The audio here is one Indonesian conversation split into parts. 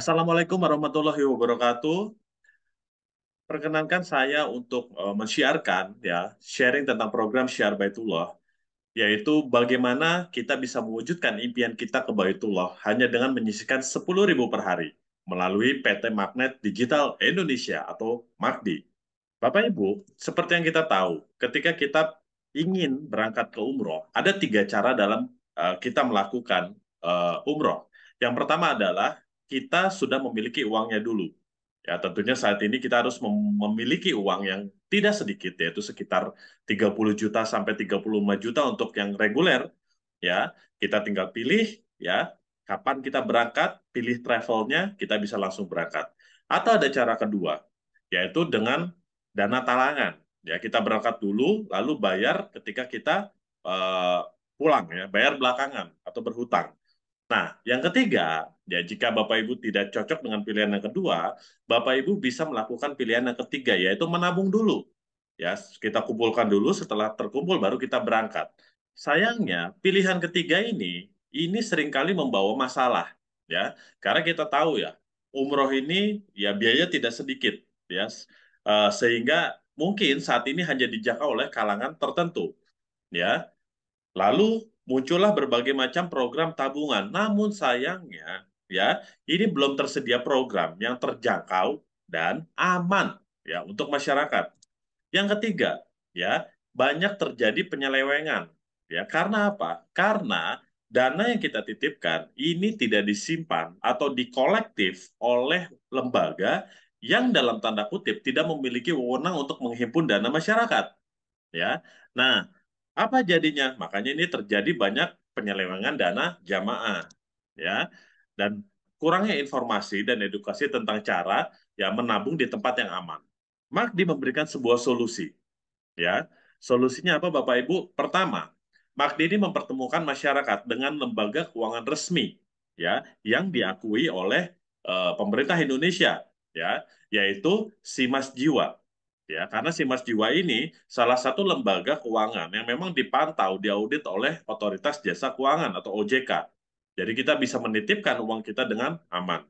Assalamualaikum warahmatullahi wabarakatuh. Perkenankan saya untuk men-syiarkan sharing tentang program Syiar Baitullah, yaitu bagaimana kita bisa mewujudkan impian kita ke Baitullah hanya dengan menyisihkan 10.000 per hari melalui PT Magnet Digital Indonesia atau MAGDI. Bapak Ibu, seperti yang kita tahu, ketika kita ingin berangkat ke umroh, ada tiga cara dalam kita melakukan umroh. Yang pertama adalah kita sudah memiliki uangnya dulu. Ya, tentunya saat ini kita harus memiliki uang yang tidak sedikit, yaitu sekitar 30 juta sampai 35 juta untuk yang reguler. Ya, kita tinggal pilih ya kapan kita berangkat, pilih travelnya, kita bisa langsung berangkat. Atau ada cara kedua, yaitu dengan dana talangan. Ya, kita berangkat dulu, lalu bayar ketika kita eh, pulang ya, bayar belakangan atau berhutang. Nah, yang ketiga, ya jika Bapak Ibu tidak cocok dengan pilihan yang kedua, Bapak Ibu bisa melakukan pilihan yang ketiga, yaitu menabung dulu. Ya, kita kumpulkan dulu, setelah terkumpul baru kita berangkat. Sayangnya, pilihan ketiga ini seringkali membawa masalah, ya, karena kita tahu ya, umroh ini ya biaya tidak sedikit, ya, sehingga mungkin saat ini hanya dijangkau oleh kalangan tertentu, ya. Lalu muncullah berbagai macam program tabungan. Namun sayangnya, ya, ini belum tersedia program yang terjangkau dan aman ya untuk masyarakat. Yang ketiga, ya, banyak terjadi penyelewengan. Ya, karena apa? Karena dana yang kita titipkan ini tidak disimpan atau dikolektif oleh lembaga yang dalam tanda kutip tidak memiliki wewenang untuk menghimpun dana masyarakat. Ya, nah, apa jadinya? Makanya ini terjadi banyak penyelewengan dana jamaah, ya, dan kurangnya informasi dan edukasi tentang cara ya menabung di tempat yang aman. MAGDI memberikan sebuah solusi, ya. Solusinya apa, Bapak Ibu? Pertama, MAGDI ini mempertemukan masyarakat dengan lembaga keuangan resmi, ya, yang diakui oleh pemerintah Indonesia, ya, yaitu Simas Jiwa. Ya, karena Simas Jiwa ini salah satu lembaga keuangan yang memang dipantau, diaudit oleh Otoritas Jasa Keuangan atau OJK. Jadi kita bisa menitipkan uang kita dengan aman.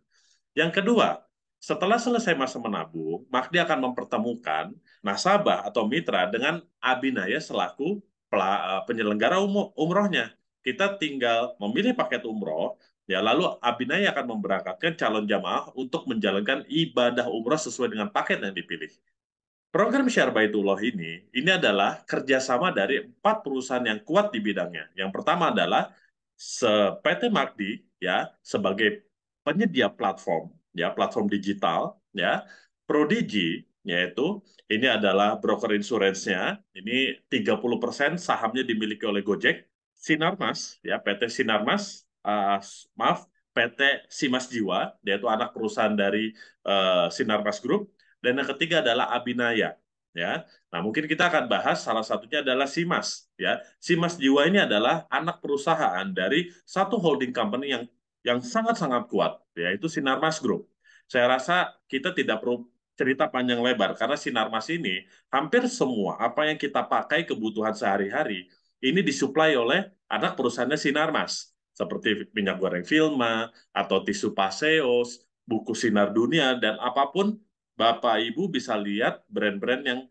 Yang kedua, setelah selesai masa menabung, MAGDI akan mempertemukan nasabah atau mitra dengan Abinaya selaku penyelenggara umrohnya. Kita tinggal memilih paket umroh, ya lalu Abinaya akan memberangkatkan calon jamaah untuk menjalankan ibadah umroh sesuai dengan paket yang dipilih. Program Syar Baitullah ini adalah kerjasama dari 4 perusahaan yang kuat di bidangnya. Yang pertama adalah PT Magdi, ya, sebagai penyedia platform, ya, platform digital, ya. Prodigi, yaitu ini adalah broker insurance-nya, ini 30% sahamnya dimiliki oleh Gojek. Sinarmas, ya, PT Sinarmas, maaf, PT Simas Jiwa, yaitu anak perusahaan dari Sinarmas Group, dan yang ketiga adalah Abinaya. Ya, nah mungkin kita akan bahas salah satunya adalah Simas. Ya, Simas Jiwa ini adalah anak perusahaan dari satu holding company yang sangat-sangat kuat, yaitu Sinarmas Group. Saya rasa kita tidak perlu cerita panjang lebar karena Sinarmas ini hampir semua apa yang kita pakai kebutuhan sehari-hari ini disuplai oleh anak perusahaannya Sinarmas, seperti minyak goreng Vilma atau tisu Paseos, buku Sinar Dunia, dan apapun Bapak Ibu bisa lihat brand-brand yang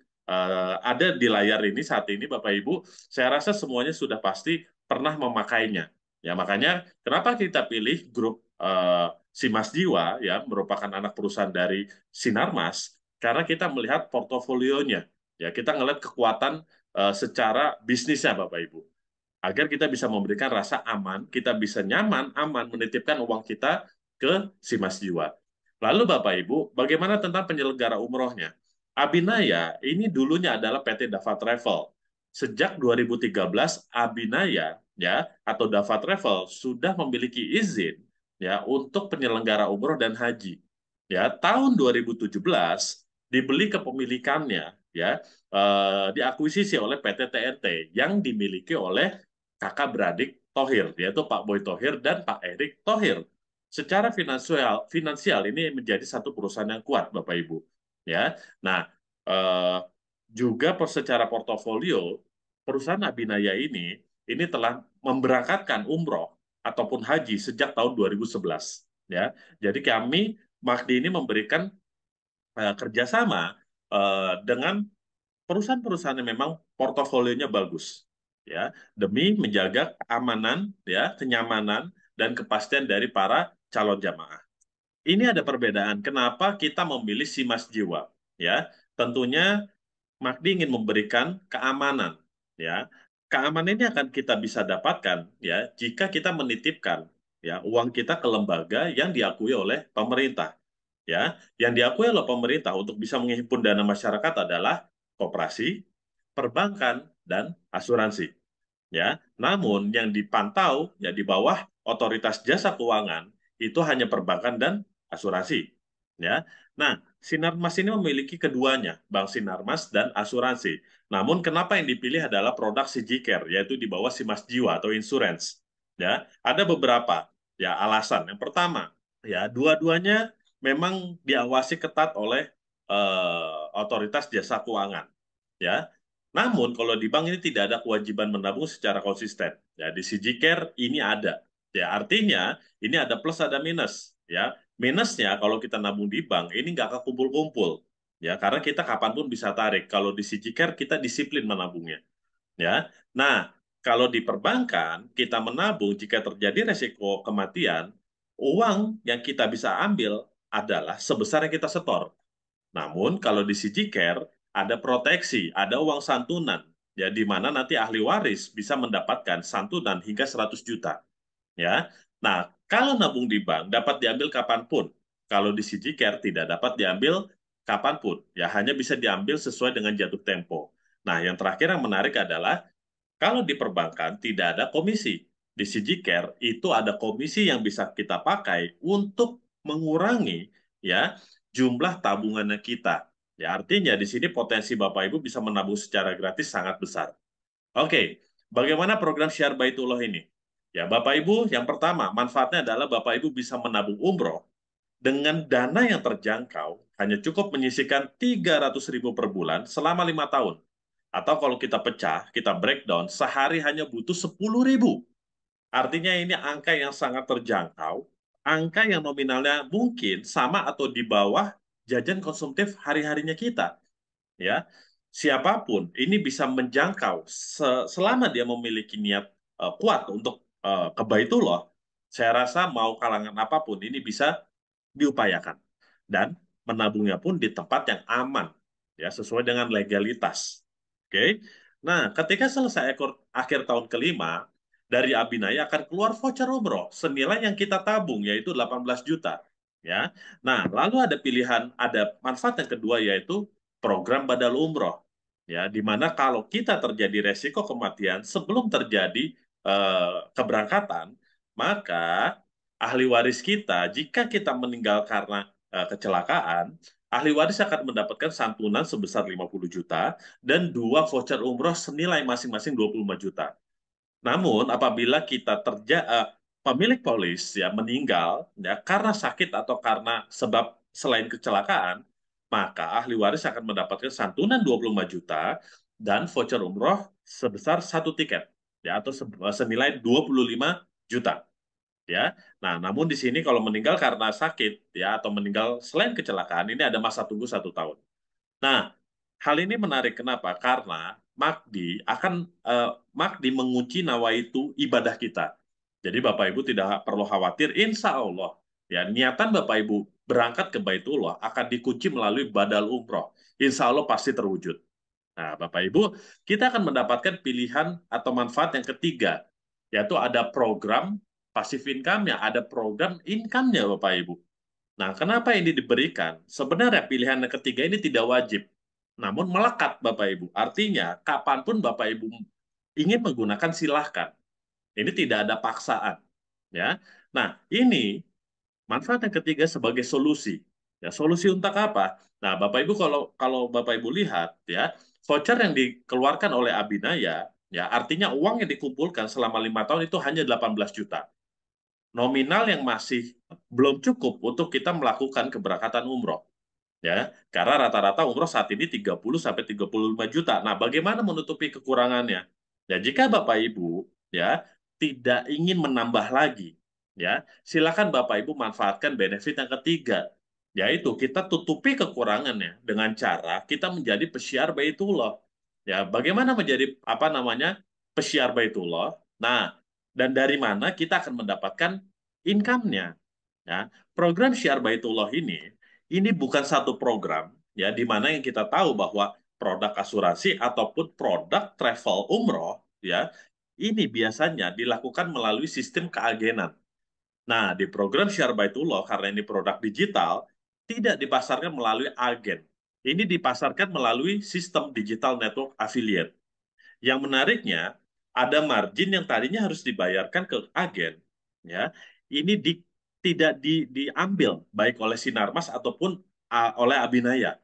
ada di layar ini saat ini, Bapak Ibu, saya rasa semuanya sudah pasti pernah memakainya. Ya, makanya kenapa kita pilih grup Simas Jiwa, ya, merupakan anak perusahaan dari Sinarmas, karena kita melihat portofolionya. Ya, kita ngelihat kekuatan secara bisnisnya, Bapak Ibu. Agar kita bisa memberikan rasa aman, kita bisa nyaman, aman menitipkan uang kita ke Simas Jiwa. Lalu Bapak Ibu, bagaimana tentang penyelenggara umrohnya? Abinaya ini dulunya adalah PT Dava Travel. Sejak 2013, Abinaya ya atau Dava Travel sudah memiliki izin ya untuk penyelenggara umroh dan haji. Ya, tahun 2017 dibeli kepemilikannya ya diakuisisi oleh PT TNT yang dimiliki oleh kakak beradik Thohir, yaitu Pak Boy Thohir dan Pak Erik Thohir. Secara finansial ini menjadi satu perusahaan yang kuat, Bapak Ibu. Ya, nah eh, juga secara portofolio perusahaan Abinaya ini telah memberangkatkan umroh ataupun haji sejak tahun 2011. ya. Jadi kami MAKDI ini memberikan kerjasama dengan perusahaan-perusahaan yang memang portofolionya bagus, ya, demi menjaga keamanan, ya, kenyamanan dan kepastian dari para calon jamaah. Ini ada perbedaan. Kenapa kita memilih Simas Jiwa? Ya, tentunya MAKDI ingin memberikan keamanan. Ya, keamanan ini akan kita bisa dapatkan ya jika kita menitipkan ya uang kita ke lembaga yang diakui oleh pemerintah. Ya, yang diakui oleh pemerintah untuk bisa menghimpun dana masyarakat adalah koperasi, perbankan, dan asuransi. Ya, namun yang dipantau ya di bawah otoritas jasa keuangan itu hanya perbankan dan asuransi. Ya, nah Sinarmas ini memiliki keduanya, Bank Sinarmas dan asuransi. Namun kenapa yang dipilih adalah produk Sigicare, yaitu di bawah Simas Jiwa atau insurance. Ya, ada beberapa ya alasan. Yang pertama, ya dua-duanya memang diawasi ketat oleh otoritas jasa keuangan. Ya, namun kalau di bank ini tidak ada kewajiban menabung secara konsisten. Ya, di Sigicare ini ada. Ya, artinya ini ada plus ada minus. Ya, minusnya kalau kita nabung di bank ini nggak kekumpul-kumpul. Ya, karena kita kapanpun bisa tarik. Kalau di Sigicare kita disiplin menabungnya. Ya, nah kalau di perbankan kita menabung jika terjadi resiko kematian, uang yang kita bisa ambil adalah sebesar yang kita setor. Namun kalau di Sigicare ada proteksi, ada uang santunan, ya di mana nanti ahli waris bisa mendapatkan santunan hingga 100 juta. Ya, nah kalau nabung di bank dapat diambil kapanpun. Kalau di Sigicare tidak dapat diambil kapanpun, ya hanya bisa diambil sesuai dengan jatuh tempo. Nah, yang terakhir yang menarik adalah kalau di perbankan tidak ada komisi. Di Sigicare itu ada komisi yang bisa kita pakai untuk mengurangi ya jumlah tabungannya kita. Ya artinya di sini potensi Bapak Ibu bisa menabung secara gratis sangat besar. Oke, bagaimana program Syar Baitullah ini? Ya Bapak Ibu, yang pertama manfaatnya adalah Bapak Ibu bisa menabung umroh dengan dana yang terjangkau, hanya cukup menyisihkan 300.000 per bulan selama 5 tahun. Atau kalau kita pecah, kita breakdown, sehari hanya butuh 10.000. Artinya ini angka yang sangat terjangkau, angka yang nominalnya mungkin sama atau di bawah jajan konsumtif hari-harinya kita. Ya, siapapun ini bisa menjangkau selama dia memiliki niat kuat untuk ke Baitullah. Saya rasa mau kalangan apapun ini bisa diupayakan dan menabungnya pun di tempat yang aman ya sesuai dengan legalitas. Oke. Nah, ketika selesai akhir tahun kelima, dari Abinaya akan keluar voucher umroh senilai yang kita tabung yaitu 18 juta ya. Nah, lalu ada pilihan, ada manfaat yang kedua yaitu program badal umroh ya di mana kalau kita terjadi resiko kematian sebelum terjadi keberangkatan, maka ahli waris kita, jika kita meninggal karena kecelakaan, ahli waris akan mendapatkan santunan sebesar 50 juta dan dua voucher umroh senilai masing-masing 25 juta. Namun apabila kita pemilik polis ya meninggal ya karena sakit atau karena sebab selain kecelakaan, maka ahli waris akan mendapatkan santunan 25 juta dan voucher umroh sebesar satu tiket ya atau senilai 25 juta ya. Nah, namun di sini kalau meninggal karena sakit ya atau meninggal selain kecelakaan ini ada masa tunggu 1 tahun. Nah, hal ini menarik kenapa? Karena MAKDI mengunci nawaitu ibadah kita. Jadi Bapak Ibu tidak perlu khawatir, insya Allah ya niatan Bapak Ibu berangkat ke Baitullah akan dikunci melalui badal umroh. Insya Allah pasti terwujud. Nah, Bapak Ibu, kita akan mendapatkan pilihan atau manfaat yang ketiga, yaitu ada program passive income-nya, ada program income-nya, Bapak Ibu. Nah, kenapa ini diberikan? Sebenarnya pilihan yang ketiga ini tidak wajib, namun melekat, Bapak Ibu. Artinya, kapanpun Bapak Ibu ingin menggunakan, silahkan. Ini tidak ada paksaan. Ya. Nah, ini manfaat yang ketiga sebagai solusi. Ya, solusi untuk apa? Nah, Bapak Ibu kalau kalau Bapak Ibu lihat ya, voucher yang dikeluarkan oleh Abinaya ya artinya uang yang dikumpulkan selama 5 tahun itu hanya 18 juta. Nominal yang masih belum cukup untuk kita melakukan keberangkatan umroh. Ya, karena rata-rata umroh saat ini 30 sampai 35 juta. Nah, bagaimana menutupi kekurangannya? Ya, jika Bapak Ibu ya tidak ingin menambah lagi ya, silakan Bapak Ibu manfaatkan benefit yang ketiga, yaitu kita tutupi kekurangannya dengan cara kita menjadi pesiar Baitullah. Ya, bagaimana menjadi apa namanya pesiar Baitullah? Nah, dan dari mana kita akan mendapatkan income-nya? Ya, program Syiar Baitullah ini bukan satu program ya di mana yang kita tahu bahwa produk asuransi ataupun produk travel umroh ya ini biasanya dilakukan melalui sistem keagenan. Nah, di program Syiar Baitullah karena ini produk digital tidak dipasarkan melalui agen. Ini dipasarkan melalui sistem digital network affiliate. Yang menariknya, ada margin yang tadinya harus dibayarkan ke agen, ya. Ini tidak diambil baik oleh Sinarmas ataupun oleh Abinaya,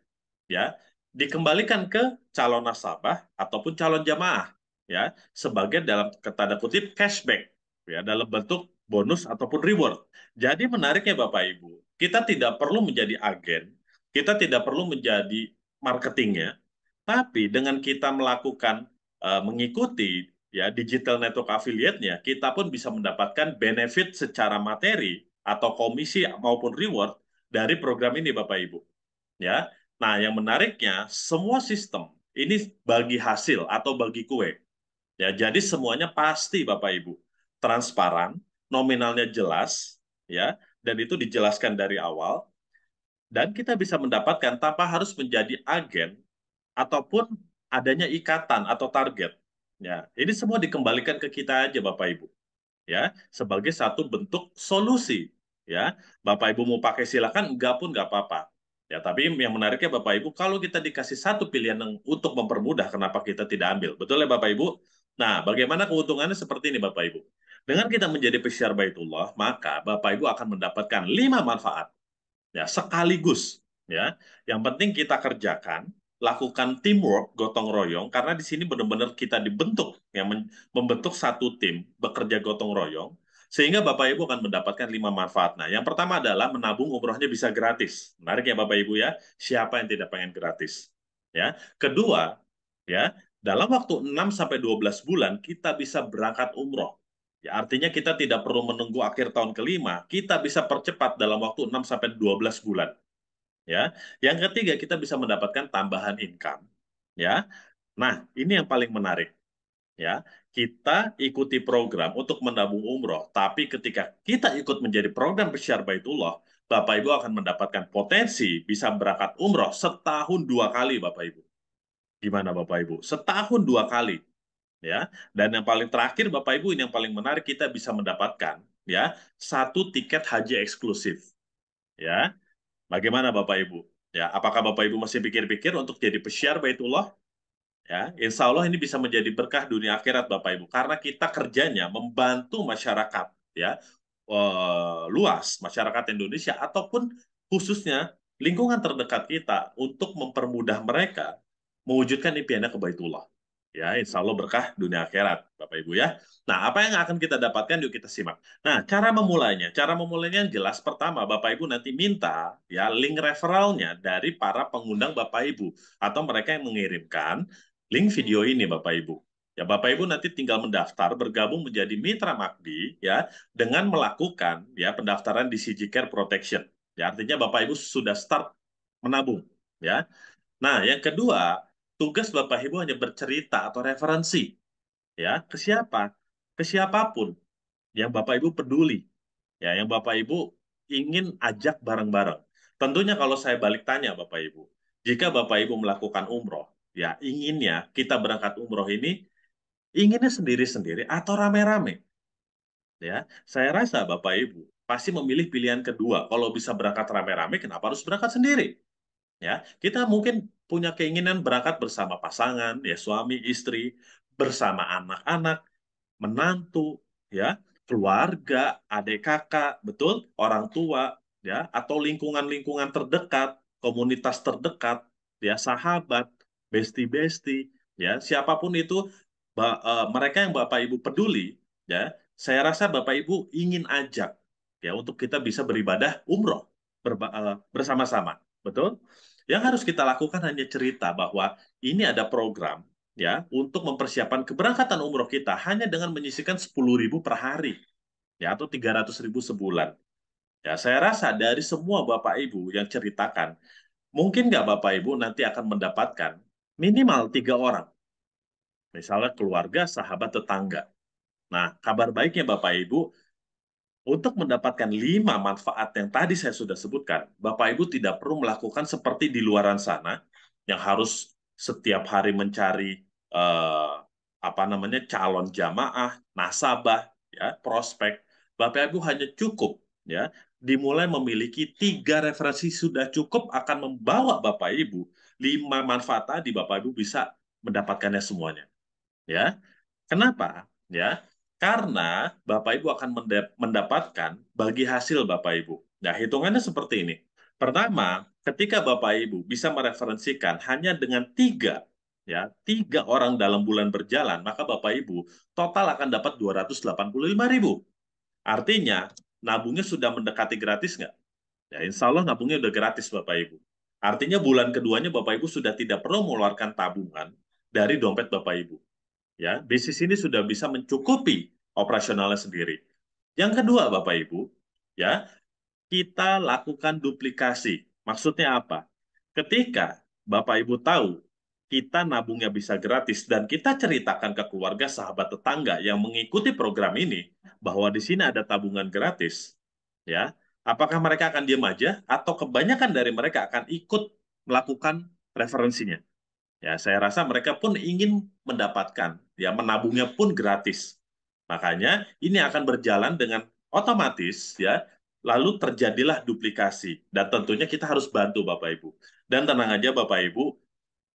ya. Dikembalikan ke calon nasabah ataupun calon jamaah, ya, sebagai dalam tanda kutip cashback, ya, dalam bentuk bonus ataupun reward. Jadi menariknya Bapak Ibu, kita tidak perlu menjadi agen, kita tidak perlu menjadi marketingnya, tapi dengan kita melakukan mengikuti ya digital network affiliate-nya, kita pun bisa mendapatkan benefit secara materi atau komisi maupun reward dari program ini Bapak Ibu. Ya. Nah, yang menariknya semua sistem ini bagi hasil atau bagi kue. Ya, jadi semuanya pasti Bapak Ibu transparan, nominalnya jelas, ya, dan itu dijelaskan dari awal dan kita bisa mendapatkan tanpa harus menjadi agen ataupun adanya ikatan atau target. Ya, ini semua dikembalikan ke kita aja Bapak Ibu. Ya, sebagai satu bentuk solusi. Ya, Bapak Ibu mau pakai silakan, enggak pun enggak apa-apa. Ya, tapi yang menariknya Bapak Ibu, kalau kita dikasih satu pilihan yang untuk mempermudah, kenapa kita tidak ambil? Betul ya Bapak Ibu? Nah, bagaimana keuntungannya seperti ini Bapak Ibu? Dengan kita menjadi pesyar Baitullah, maka Bapak Ibu akan mendapatkan 5 manfaat ya sekaligus ya. Yang penting kita kerjakan, lakukan teamwork, gotong royong karena di sini benar-benar kita dibentuk ya membentuk satu tim bekerja gotong royong sehingga Bapak Ibu akan mendapatkan 5 manfaat. Nah, yang pertama adalah menabung umrohnya bisa gratis. Menarik ya Bapak Ibu ya. Siapa yang tidak pengen gratis? Ya. Kedua, ya, dalam waktu 6 sampai 12 bulan kita bisa berangkat umroh. Ya, artinya kita tidak perlu menunggu akhir tahun kelima, kita bisa percepat dalam waktu 6 sampai 12 bulan. Ya. Yang ketiga, kita bisa mendapatkan tambahan income. Ya. Nah, ini yang paling menarik. Ya. Kita ikuti program untuk menabung umroh, tapi ketika kita ikut menjadi program Pesyar Baitullah, Bapak Ibu akan mendapatkan potensi bisa berangkat umroh setahun 2 kali, Bapak Ibu. Gimana Bapak Ibu? Setahun 2 kali ya. Dan yang paling terakhir Bapak Ibu ini yang paling menarik kita bisa mendapatkan ya satu tiket haji eksklusif ya. Bagaimana Bapak Ibu? Ya, apakah Bapak Ibu masih pikir-pikir untuk jadi pesyar Baitullah? Ya, insya Allah ini bisa menjadi berkah dunia akhirat Bapak Ibu karena kita kerjanya membantu masyarakat ya luas masyarakat Indonesia ataupun khususnya lingkungan terdekat kita untuk mempermudah mereka mewujudkan impiannya ke Baitullah. Ya, insya Allah berkah dunia akhirat, Bapak Ibu ya. Nah, apa yang akan kita dapatkan? Yuk kita simak. Nah, cara memulainya yang jelas. Pertama, Bapak Ibu nanti minta ya link referralnya dari para pengundang Bapak Ibu atau mereka yang mengirimkan link video ini, Bapak Ibu. Ya, Bapak Ibu nanti tinggal mendaftar, bergabung menjadi mitra MAKBI ya dengan melakukan ya pendaftaran di CG Care Protection. Ya, artinya Bapak Ibu sudah start menabung ya. Nah, yang kedua, tugas Bapak Ibu hanya bercerita atau referensi ya ke siapa? Ke siapapun yang Bapak Ibu peduli. Ya, yang Bapak Ibu ingin ajak bareng-bareng. Tentunya kalau saya balik tanya Bapak Ibu, jika Bapak Ibu melakukan umroh, ya inginnya kita berangkat umroh ini inginnya sendiri-sendiri atau rame-rame. Ya, saya rasa Bapak Ibu pasti memilih pilihan kedua. Kalau bisa berangkat rame-rame, kenapa harus berangkat sendiri? Ya, kita mungkin punya keinginan berangkat bersama pasangan, ya suami, istri, bersama anak-anak, menantu, ya, keluarga, adik kakak, betul, orang tua, ya, atau lingkungan-lingkungan terdekat, komunitas terdekat, ya, sahabat, besti-besti, ya, siapapun itu, mereka yang Bapak Ibu peduli, ya, saya rasa Bapak Ibu ingin ajak, ya, untuk kita bisa beribadah umroh bersama-sama, betul? Yang harus kita lakukan hanya cerita bahwa ini ada program ya untuk mempersiapkan keberangkatan umroh kita hanya dengan menyisihkan 10.000 per hari. ya, atau 300.000 sebulan. Ya, saya rasa dari semua Bapak Ibu yang ceritakan, mungkin nggak Bapak Ibu nanti akan mendapatkan minimal 3 orang, misalnya keluarga, sahabat, tetangga. Nah, kabar baiknya Bapak Ibu, untuk mendapatkan 5 manfaat yang tadi saya sudah sebutkan, Bapak Ibu tidak perlu melakukan seperti di luaran sana, yang harus setiap hari mencari apa namanya calon jamaah, nasabah, ya, prospek. Bapak Ibu hanya cukup, ya, dimulai memiliki 3 referensi sudah cukup akan membawa Bapak Ibu 5 manfaat tadi. Bapak Ibu bisa mendapatkannya semuanya, ya. Kenapa? Ya, karena Bapak Ibu akan mendapatkan bagi hasil Bapak Ibu. Nah, hitungannya seperti ini. Pertama, ketika Bapak Ibu bisa mereferensikan hanya dengan 3 orang dalam bulan berjalan, maka Bapak Ibu total akan dapat 285.000. Artinya, nabungnya sudah mendekati gratis nggak? Ya, insya Allah nabungnya udah gratis Bapak Ibu. Artinya bulan keduanya Bapak Ibu sudah tidak perlu mengeluarkan tabungan dari dompet Bapak Ibu. Ya, bisnis ini sudah bisa mencukupi operasionalnya sendiri. Yang kedua, Bapak Ibu, ya, kita lakukan duplikasi. Maksudnya apa? Ketika Bapak Ibu tahu kita nabungnya bisa gratis dan kita ceritakan ke keluarga, sahabat, tetangga yang mengikuti program ini bahwa di sini ada tabungan gratis, ya, apakah mereka akan diam aja atau kebanyakan dari mereka akan ikut melakukan referensinya? Ya, saya rasa mereka pun ingin mendapatkan, ya, menabungnya pun gratis. Makanya ini akan berjalan dengan otomatis, ya. Lalu terjadilah duplikasi dan tentunya kita harus bantu Bapak Ibu. Dan tenang aja Bapak Ibu,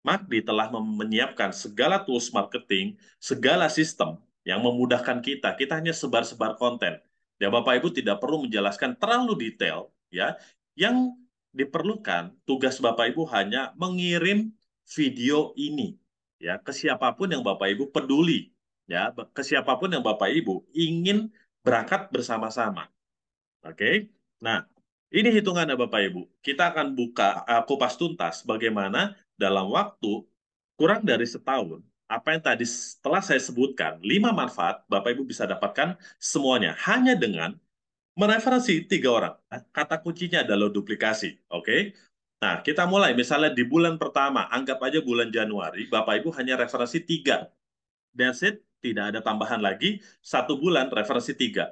MACD telah menyiapkan segala tools marketing, segala sistem yang memudahkan kita. Kita hanya sebar-sebar konten. Ya Bapak Ibu tidak perlu menjelaskan terlalu detail, ya. Yang diperlukan tugas Bapak Ibu hanya mengirim video ini, ya, ke siapapun yang Bapak Ibu peduli, ya, ke siapapun yang Bapak Ibu ingin berangkat bersama-sama. Oke. Nah, ini hitungannya Bapak Ibu. Kita akan buka kupas tuntas bagaimana dalam waktu kurang dari setahun, apa yang tadi setelah saya sebutkan, 5 manfaat Bapak Ibu bisa dapatkan semuanya hanya dengan mereferensi 3 orang. Kata kuncinya adalah duplikasi. Oke. Nah, kita mulai. Misalnya di bulan pertama, anggap aja bulan Januari, Bapak Ibu hanya referensi 3. That's it. Tidak ada tambahan lagi. 1 bulan referensi 3.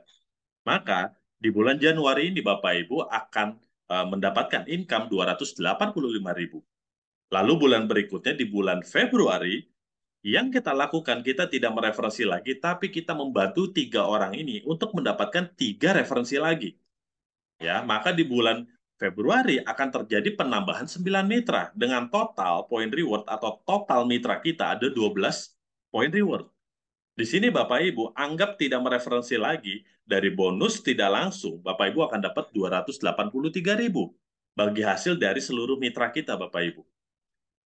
Maka di bulan Januari ini Bapak Ibu akan mendapatkan income 285.000. Lalu bulan berikutnya di bulan Februari, yang kita lakukan, kita tidak mereferensi lagi, tapi kita membantu 3 orang ini untuk mendapatkan 3 referensi lagi. Ya, maka di bulan Februari akan terjadi penambahan 9 mitra dengan total point reward atau total mitra kita ada 12 point reward. Di sini Bapak Ibu anggap tidak mereferensi lagi, dari bonus tidak langsung Bapak Ibu akan dapat 283.000 bagi hasil dari seluruh mitra kita Bapak Ibu.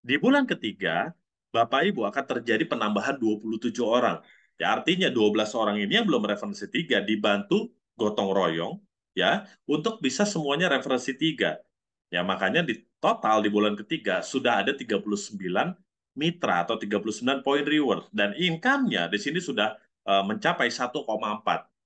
Di bulan ketiga, Bapak Ibu akan terjadi penambahan 27 orang. Ya, artinya 12 orang ini yang belum referensi 3 dibantu gotong royong, ya, untuk bisa semuanya referensi 3. Ya, makanya di total di bulan ketiga sudah ada 39 mitra atau 39 point reward dan income-nya di sini sudah mencapai 1,4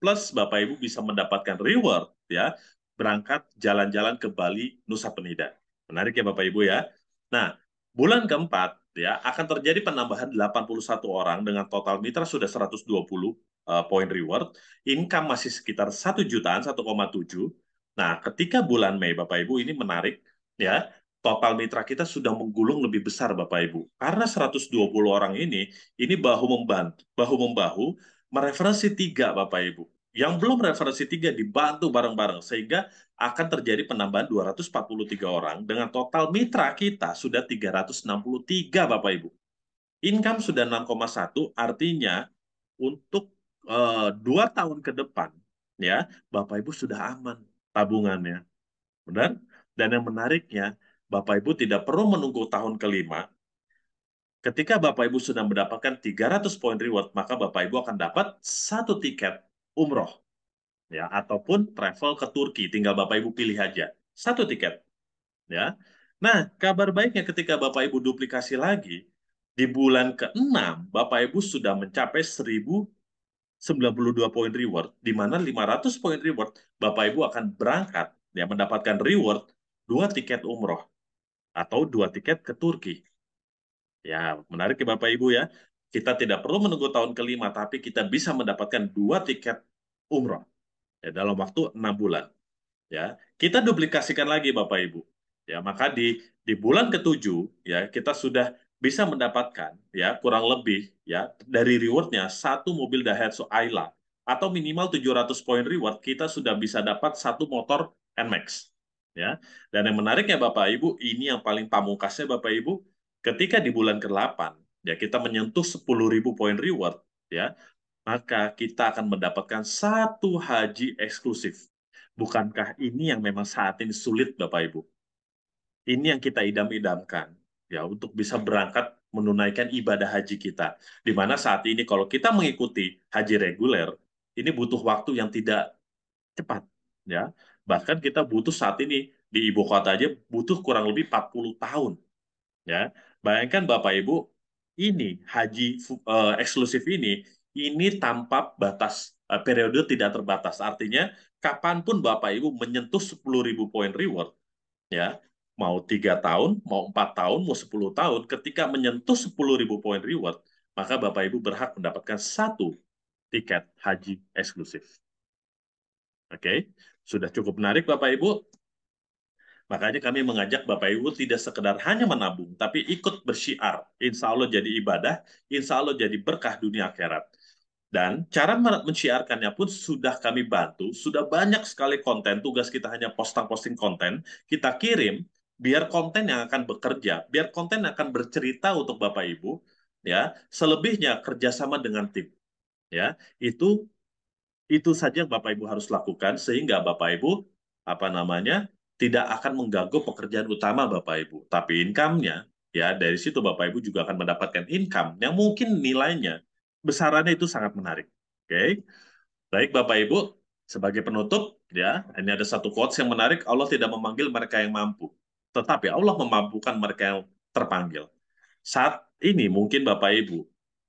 plus Bapak Ibu bisa mendapatkan reward, ya, berangkat jalan-jalan ke Bali Nusa Penida. Menarik ya Bapak Ibu ya. Nah, bulan keempat, ya, akan terjadi penambahan 81 orang dengan total mitra sudah 120 point reward, income masih sekitar 1 jutaan, 1,7. Nah, ketika bulan Mei, Bapak Ibu, ini menarik, ya, total mitra kita sudah menggulung lebih besar, Bapak Ibu. Karena 120 orang ini bahu-membahu mereferensi 3, Bapak Ibu. Yang belum referensi 3 dibantu bareng-bareng, sehingga akan terjadi penambahan 243 orang dengan total mitra kita sudah 363 Bapak Ibu. Income sudah 6,1 artinya untuk 2 tahun ke depan, ya, Bapak Ibu sudah aman tabungannya. Benar? Dan yang menariknya, Bapak Ibu tidak perlu menunggu tahun kelima. Ketika Bapak Ibu sudah mendapatkan 300 poin reward, maka Bapak Ibu akan dapat 1 tiket umroh, ya, ataupun travel ke Turki. Tinggal Bapak Ibu pilih aja. 1 tiket. Ya. Nah, kabar baiknya ketika Bapak Ibu duplikasi lagi, di bulan ke-6, Bapak Ibu sudah mencapai 92 poin reward, di mana 500 poin reward, Bapak Ibu akan berangkat, ya, mendapatkan reward 2 tiket umroh atau 2 tiket ke Turki. Ya, menarik ya Bapak Ibu ya. Kita tidak perlu menunggu tahun kelima, tapi kita bisa mendapatkan 2 tiket umroh, ya, dalam waktu 6 bulan. Ya, kita duplikasikan lagi Bapak Ibu. Ya, maka di bulan ketujuh, ya, kita sudah bisa mendapatkan, ya, kurang lebih, ya, dari rewardnya satu mobil Daihatsu Ayla atau minimal 700 poin reward, kita sudah bisa dapat satu motor NMAX. Ya, dan yang menariknya Bapak Ibu, ini yang paling pamungkasnya Bapak Ibu, ketika di bulan ke-8, ya, kita menyentuh 10.000 poin reward, ya, maka kita akan mendapatkan satu haji eksklusif. Bukankah ini yang memang saat ini sulit, Bapak Ibu? Ini yang kita idam-idamkan, ya, untuk bisa berangkat menunaikan ibadah haji kita. Di mana saat ini kalau kita mengikuti haji reguler, ini butuh waktu yang tidak cepat, ya. Bahkan kita butuh saat ini di ibu kota aja butuh kurang lebih 40 tahun, ya. Bayangkan Bapak Ibu, ini haji eksklusif ini tanpa batas, periode tidak terbatas. Artinya kapanpun Bapak Ibu menyentuh 10.000 poin reward, ya, mau 3 tahun, mau 4 tahun, mau 10 tahun, ketika menyentuh 10.000 poin reward, maka Bapak Ibu berhak mendapatkan satu tiket haji eksklusif. Oke, sudah cukup menarik Bapak Ibu. Makanya kami mengajak Bapak Ibu tidak sekedar hanya menabung, tapi ikut bersyiar. Insya Allah jadi ibadah, insya Allah jadi berkah dunia akhirat. Dan cara menciarkannya pun sudah kami bantu, sudah banyak sekali konten, tugas kita hanya posting konten, kita kirim, biar konten yang akan bekerja, biar konten yang akan bercerita untuk Bapak Ibu, ya, selebihnya kerjasama dengan tim. Ya, itu saja yang Bapak Ibu harus lakukan sehingga Bapak Ibu apa namanya tidak akan mengganggu pekerjaan utama Bapak Ibu. Tapi income-nya, ya, dari situ Bapak Ibu juga akan mendapatkan income yang mungkin nilainya besarannya itu sangat menarik. Oke, baik Bapak Ibu, sebagai penutup, ya, ini ada satu quotes yang menarik. Allah tidak memanggil mereka yang mampu, tetapi Allah memampukan mereka yang terpanggil. Saat ini mungkin Bapak Ibu,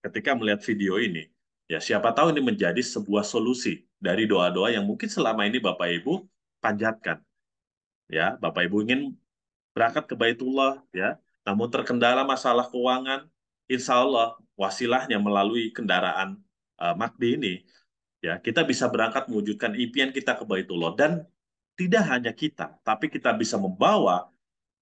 ketika melihat video ini, ya, siapa tahu ini menjadi sebuah solusi dari doa-doa yang mungkin selama ini Bapak Ibu panjatkan. Ya, Bapak Ibu ingin berangkat ke Baitullah, ya, namun terkendala masalah keuangan, insya Allah wasilahnya melalui kendaraan Makdi ini, ya, kita bisa berangkat mewujudkan impian kita ke Baitullah. Dan tidak hanya kita, tapi kita bisa membawa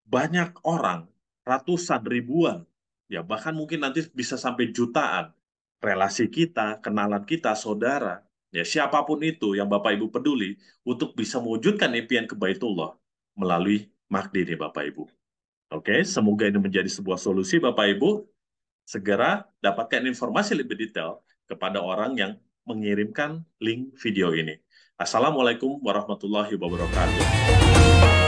banyak orang, ratusan, ribuan, ya, bahkan mungkin nanti bisa sampai jutaan relasi kita, kenalan kita, saudara, ya, siapapun itu yang Bapak Ibu peduli untuk bisa mewujudkan impian ke Baitullah melalui Makdi nih Bapak Ibu. Oke, semoga ini menjadi sebuah solusi Bapak Ibu. Segera dapatkan informasi lebih detail kepada orang yang mengirimkan link video ini. Assalamualaikum warahmatullahi wabarakatuh.